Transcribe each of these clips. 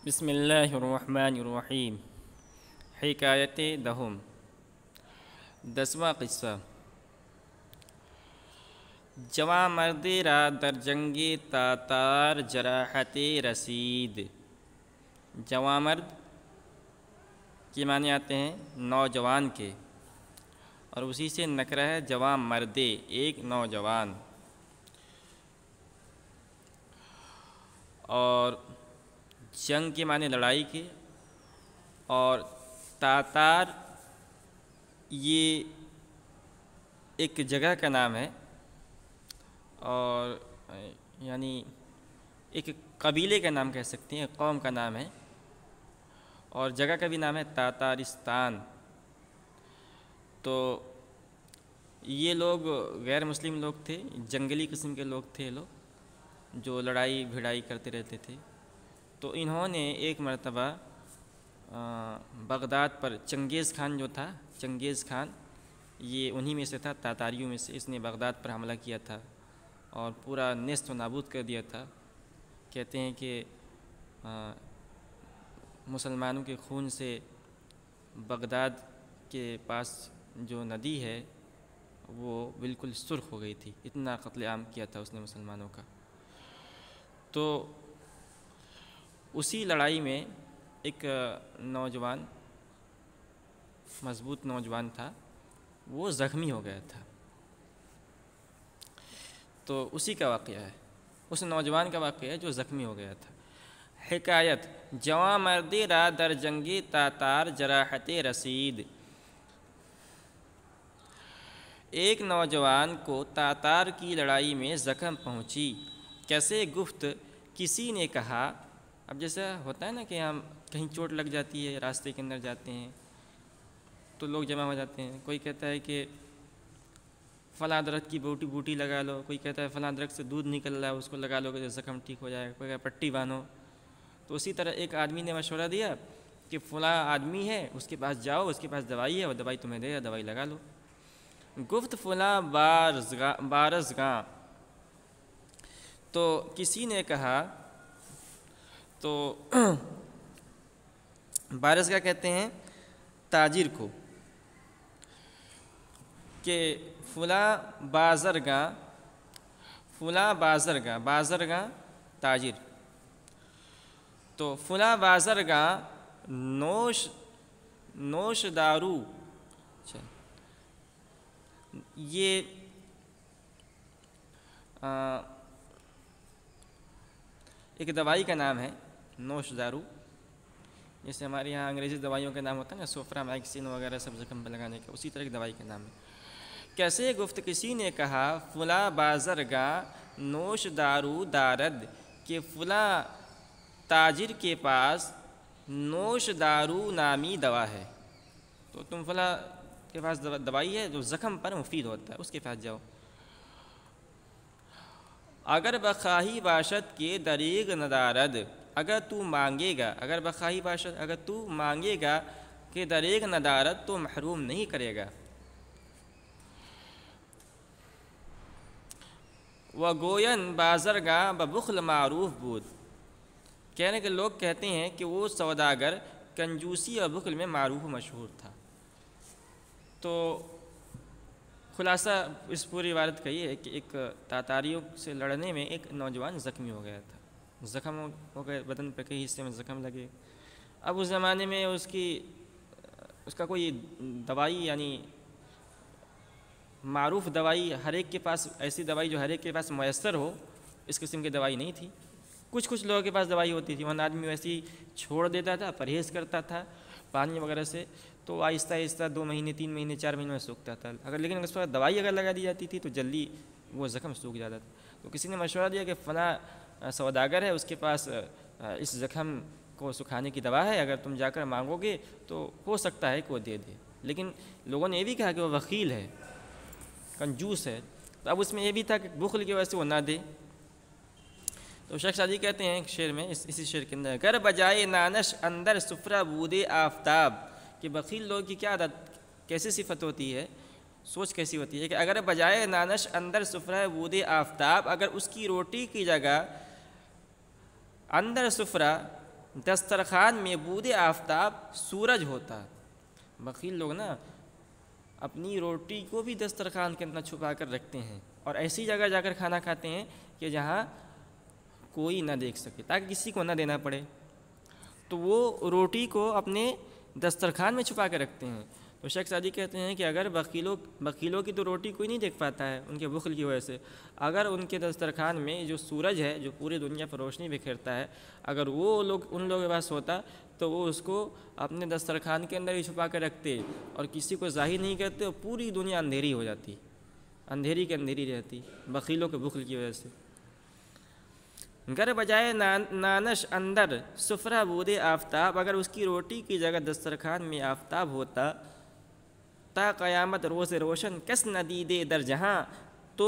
بسم اللہ الرحمن الرحیم۔ حکایت دہم، 10واں قصہ۔ جوان مردی را در جنگی تاتار جراحت رسید۔ جوان مرد کے معنی آتے ہیں نوجوان کے، اور اسی سے نکرہ ہے جوان مردے، ایک نوجوان۔ اور جنگ کے معنی لڑائی کے، اور تاتار یہ ایک جگہ کا نام ہے، اور یعنی ایک قبیلے کا نام کہہ سکتے ہیں، قوم کا نام ہے، اور جگہ کا بھی نام ہے تاتارستان۔ تو یہ لوگ غیر مسلم لوگ تھے، جنگلی قسم کے لوگ تھے، لوگ جو لڑائی بھڑائی کرتے رہتے تھے۔ تو انہوں نے ایک مرتبہ بغداد پر چنگیز خان جو تھا، چنگیز خان یہ انہی میں سے تھا، تاتاریوں میں سے، اس نے بغداد پر حملہ کیا تھا اور پورا نیست و نابود کر دیا تھا۔ کہتے ہیں کہ مسلمانوں کے خون سے بغداد کے پاس جو ندی ہے وہ بالکل سرخ ہو گئی تھی، اتنا قتل عام کیا تھا اس نے مسلمانوں کا۔ تو اسی لڑائی میں ایک نوجوان، مضبوط نوجوان تھا، وہ زخمی ہو گیا تھا۔ تو اسی کا واقعہ ہے، اس نوجوان کا واقعہ ہے جو زخمی ہو گیا تھا۔ حکایت: جوان مردی را در جنگی تاتار جراحت رسید۔ ایک نوجوان کو تاتار کی لڑائی میں زخم پہنچی، کیسے گفت کسی نے کہا۔ اب جیسا ہوتا ہے نا کہ ہم کہیں چوٹ لگ جاتی ہے، راستے کے اندر جاتے ہیں تو لوگ جمع ہو جاتے ہیں، کوئی کہتا ہے کہ فلاں درخت کی بوٹی لگا لو، کوئی کہتا ہے فلاں درخت سے دودھ نکل رہا ہے اس کو لگا لو کہ زخم ٹھیک ہو جائے گا، کوئی کہتا ہے پٹی باندھو۔ تو اسی طرح ایک آدمی نے مشورہ دیا کہ فلاں آدمی ہے، اس کے پاس جاؤ، اس کے پاس دوائی ہے، وہ دوائی تمہیں دے گا، دوائی لگا لو۔ گفت فلاں بارزگاں، تو کسی نے کہا، تو بارزگاہ کہتے ہیں تاجر کو، کہ فلاں بازرگاہ، بازرگاہ تاجر، تو فلاں بازرگاہ نوش دارو، یہ ایک دوائی کا نام ہے نوش دارو، جیسے ہمارے یہاں انگریزی دوائیوں کا نام ہوتا ہے نا، سوفرا میکسین وغیرہ سب زخم پہ لگانے کا، اسی طرح کی دوائی کا نام ہے۔ کیسے گفت کسی نے کہا فلاں بازرگاہ نوش دارو دارد، کہ فلاں تاجر کے پاس نوش دارو نامی دوا ہے، تو تم فلاں کے پاس دوائی ہے جو زخم پر مفید ہوتا ہے، اس کے پاس جاؤ۔ اگر بخواہی باشد کے دریغ ندارد، اگر تو مانگے گا، اگر بخواہی باشد، اگر تو مانگے گا کہ دریغ ندارد تو محروم نہیں کرے گا۔ وگوین بازرگاہ ببخل معروف بود، کہنے کے لوگ کہتے ہیں کہ وہ سوداگر کنجوسی اور بخل میں معروف و مشہور تھا۔ تو خلاصہ اس پوری عبارت کا یہ ہے کہ ایک تاتاریوں سے لڑنے میں ایک نوجوان زخمی ہو گیا تھا، زخم ہو گئے، بدن پہ کئی حصے میں زخم لگے۔ اب اس زمانے میں اس کا کوئی دوائی، یعنی معروف دوائی ہر ایک کے پاس، ایسی دوائی جو ہر ایک کے پاس میسر ہو، اس قسم کی دوائی نہیں تھی۔ کچھ لوگوں کے پاس دوائی ہوتی تھی، ورنہ آدمی ویسے ہی چھوڑ دیتا تھا، پرہیز کرتا تھا پانی وغیرہ سے، تو آہستہ آہستہ 2 مہینے 3 مہینے 4 مہینے میں سوکھتا تھا۔ لیکن اس پر دوائی اگر لگا دی جاتی تھی تو جلدی وہ زخم سوکھ جاتا تھا۔ تو کسی نے مشورہ دیا کہ فلاں سوداگر ہے، اس کے پاس اس زخم کو سکھانے کی دوا ہے، اگر تم جا کر مانگو گے تو ہو سکتا ہے کہ وہ دے دے۔ لیکن لوگوں نے یہ بھی کہا کہ وہ بخیل ہے، کنجوس ہے، تو اب اس میں یہ بھی تھا کہ بخل کی وجہ سے وہ نہ دے۔ تو شیخ سعدی کہتے ہیں ایک شعر میں، اسی شعر کے اندر، گر بجائے نانش اندر سفرہ بودے آفتاب، کہ بخیل لوگ کی کیا عادت، کیسی صفت ہوتی ہے، سوچ کیسی ہوتی ہے کہ اگر بجائے نانش اندر سفرہ بودے آفتاب، اگر اس کی روٹی کی جگہ اندر سفرہ دسترخوان میں بود آفتاب سورج ہوتا۔ بخیل لوگ نا اپنی روٹی کو بھی دسترخوان کے اندر چھپا کر رکھتے ہیں اور ایسی جگہ جا کر کھانا کھاتے ہیں کہ جہاں کوئی نہ دیکھ سکے، تاکہ کسی کو نہ دینا پڑے۔ تو وہ روٹی کو اپنے دسترخوان میں چھپا کے رکھتے ہیں۔ تو شیخ سعدی کہتے ہیں کہ اگر بخیلوں کی تو روٹی کوئی نہیں دیکھ پاتا ہے ان کے بخل کی وجہ سے، اگر ان کے دسترخوان میں جو سورج ہے جو پوری دنیا پر روشنی بکھیرتا ہے، اگر وہ لوگ ان لوگوں کے پاس ہوتا تو وہ اس کو اپنے دسترخوان کے اندر ہی چھپا کے رکھتے اور کسی کو ظاہر نہیں کرتے، اور پوری دنیا اندھیری ہو جاتی، اندھیری کے اندھیری رہتی بخیلوں کے بخل کی وجہ سے۔ گر بجائے نانش اندر سفرہ بود آفتاب، اگر اس کی روٹی کی جگہ دسترخوان میں آفتاب ہوتا، تا قیامت روز روشن کس ندیدے در جہاں، تو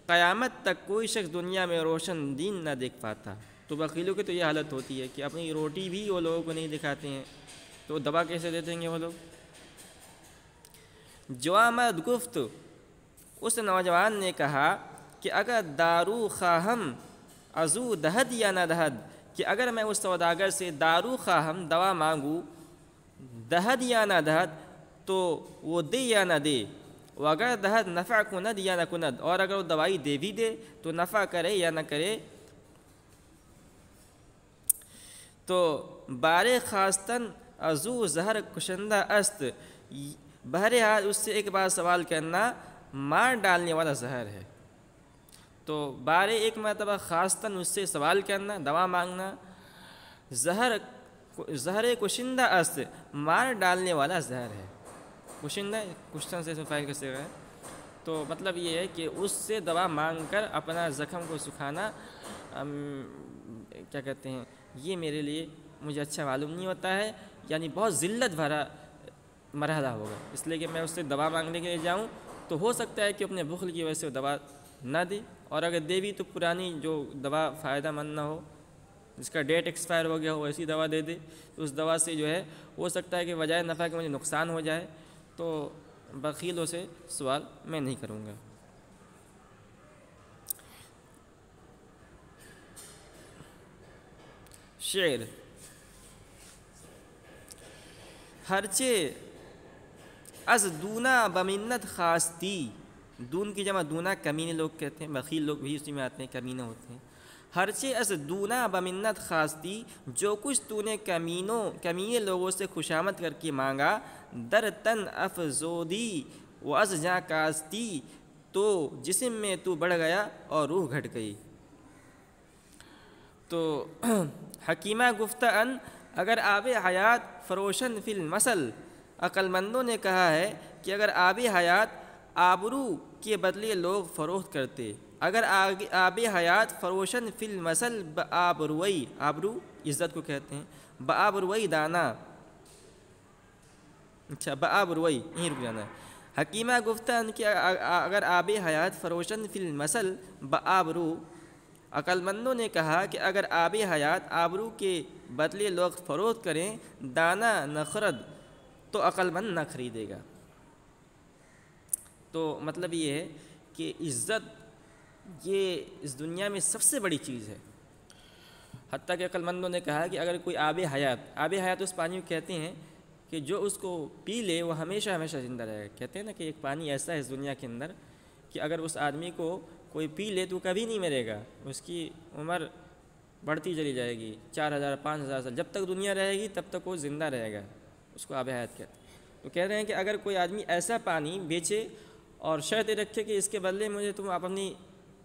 قیامت تک کوئی شخص دنیا میں روشن دین نہ دیکھ پاتا۔ تو بخیلوں کی تو یہ حالت ہوتی ہے کہ اپنی روٹی بھی وہ لوگوں کو نہیں دکھاتے ہیں، تو دوا کیسے دیتے ہیں وہ لوگ؟ جو آمد گفت، اس نوجوان نے کہا کہ اگر دارو خواہم ازو دہد یا نہ دہد، کہ اگر میں اس سوداگر سے دارو خواہم دوا مانگوں، دہد یا نہ دہد تو وہ دے یا نہ دے، وہ اگر دہد نفع کند یا نہ کند، اور اگر وہ دوائی دے بھی دے تو نفع کرے یا نہ کرے، تو بارے خواستن ازو زہر کشندہ است، بہرحال اس سے ایک بار سوال کرنا مار ڈالنے والا زہر ہے۔ تو بارے ایک مرتبہ خواستن اس سے سوال کرنا، دوا مانگنا، زہر کشندہ است، مار ڈالنے والا زہر ہے۔ کشندہ کشتن سے فائل کیسے گئے، تو مطلب یہ ہے کہ اس سے دوا مانگ کر اپنا زخم کو سکھانا کیا کہتے ہیں، یہ میرے لیے مجھے اچھا معلوم نہیں ہوتا ہے، یعنی بہت ذلت بھرا مرحلہ ہوگا، اس لیے کہ میں اس سے دوا مانگنے کے لیے جاؤں تو ہو سکتا ہے کہ اپنے بخل کی وجہ سے وہ دوا نہ دے، اور اگر دے بھی تو پرانی جو دوا فائدہ مند نہ ہو، جس کا ڈیٹ ایکسپائر ہو گیا ہو ایسی دوا دے دے، تو اس دوا سے جو ہے ہو سکتا ہے کہ بجائے نفع کے مجھے نقصان ہو جائے، تو بخیلوں سے سوال میں نہیں کروں گا۔ شعر: ہرچے از دونا بمنت خواستی، دون کی جمع دونا کمینے لوگ کہتے ہیں، بخیل لوگ بھی اسی میں آتے ہیں، کمینے ہوتے ہیں۔ ہرچے از دونا بمنت خواستی، جو کچھ تو نے کمینے لوگوں سے خوشامد کر کے مانگا، در تن افزودی و از جاں کاستی، تو جسم میں تو بڑھ گیا اور روح گھٹ گئی۔ تو حکیمہ گفتہ ان، اگر آب حیات فروشن فی المثل، عقل مندوں نے کہا ہے کہ اگر آب حیات آبرو کے بدلے لوگ فروخت کرتے، اگر آب حیات فروشن فی المثل بآبروئی، آبرو عزت کو کہتے ہیں، بآبروئی دانا، اچھا بآبروئی یہیں رک جانا ہے۔ حکیمہ گفتہ ان کہ اگر آب حیات فروشن فی المثل بآبرو، عقل مندوں نے کہا کہ اگر آب حیات آبرو کے بدلے لوگ فروخت کریں، دانا نہ خرد، تو عقل مند نہ خریدے گا۔ تو مطلب یہ ہے کہ عزت یہ اس دنیا میں سب سے بڑی چیز ہے، حتیٰ کہ عقل مندوں نے کہا کہ اگر کوئی آب حیات اس پانی کو کہتے ہیں کہ جو اس کو پی لے وہ ہمیشہ ہمیشہ زندہ رہے گا۔ کہتے ہیں نا کہ ایک پانی ایسا ہے اس دنیا کے اندر کہ اگر اس آدمی کو کوئی پی لے تو کبھی نہیں مرے گا، اس کی عمر بڑھتی چلی جائے گی، 4000 5000 سال، جب تک دنیا رہے گی تب تک وہ زندہ رہے گا، اس کو آب حیات کہتے ہیں۔ تو کہہ رہے ہیں کہ اگر کوئی آدمی ایسا پانی بیچے اور شرط رکھے کہ اس کے بدلے مجھے تم آپ اپنی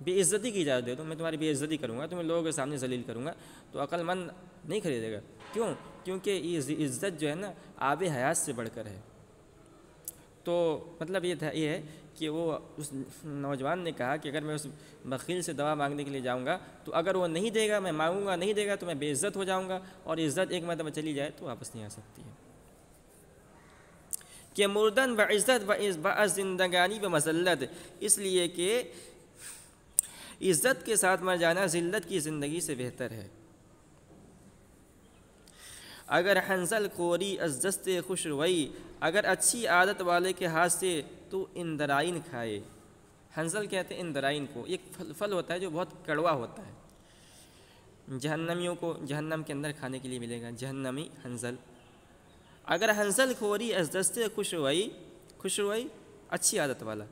بے عزتی کی اجازت دے دو، میں تمہاری بے عزتی کروں گا، تمہیں لوگوں کے سامنے ذلیل کروں گا، تو عقل مند نہیں خریدے گا۔ کیوں؟ کیونکہ یہ عزت جو ہے نا آب حیات سے بڑھ کر ہے۔ تو مطلب یہ ہے کہ وہ اس نوجوان نے کہا کہ اگر میں اس بخیل سے دوا مانگنے کے لیے جاؤں گا تو اگر وہ نہیں دے گا، میں مانگوں گا نہیں دے گا تو میں بے عزت ہو جاؤں گا، اور عزت ایک مرتبہ چلی جائے تو واپس نہیں آ سکتی ہے۔ کہ مردن بعزت بعض زندگانی بمذلت، اس لیے کہ عزت کے ساتھ مر جانا ذلت کی زندگی سے بہتر ہے۔ اگر حنظل خوری از دست خوش روئی، اگر اچھی عادت والے کے ہاتھ سے تو اندرائن کھائے۔ حنظل کہتے ہیں اندرائن کو، ایک پھل ہوتا ہے جو بہت کڑوا ہوتا ہے، جہنمیوں کو جہنم کے اندر کھانے کے لیے ملے گا جہنمی حنظل۔ اگر حنظل خوری از دستے خوش روئی اچھی عادت والا،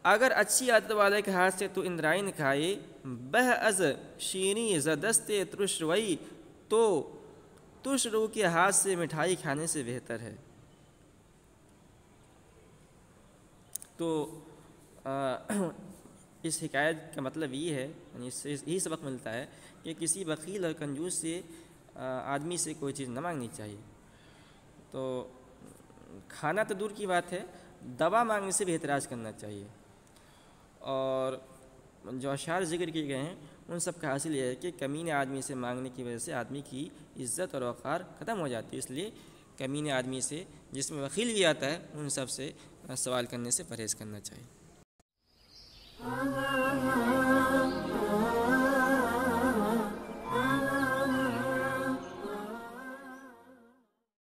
اگر اچھی عادت والے کے ہاتھ سے تو اندرائن کھائے، بہ از شیریں ز دستے ترش روئی، تو ترش رو کے ہاتھ سے مٹھائی کھانے سے بہتر ہے۔ تو اس حکایت کا مطلب یہ ہے، یعنی اس سے یہی سبق ملتا ہے کہ کسی بخیل اور کنجوس سے آدمی سے کوئی چیز نہ مانگنی چاہیے۔ تو کھانا تو دور کی بات ہے، دوا مانگنے سے بھی احتراز کرنا چاہیے۔ اور جو اشعار ذکر کیے گئے ہیں ان سب کا حاصل یہ ہے کہ کمینے آدمی سے مانگنے کی وجہ سے آدمی کی عزت اور وقار ختم ہو جاتی ہے، اس لیے کمینے آدمی سے، جس میں بخیل بھی آتا ہے، ان سب سے سوال کرنے سے پرہیز کرنا چاہیے۔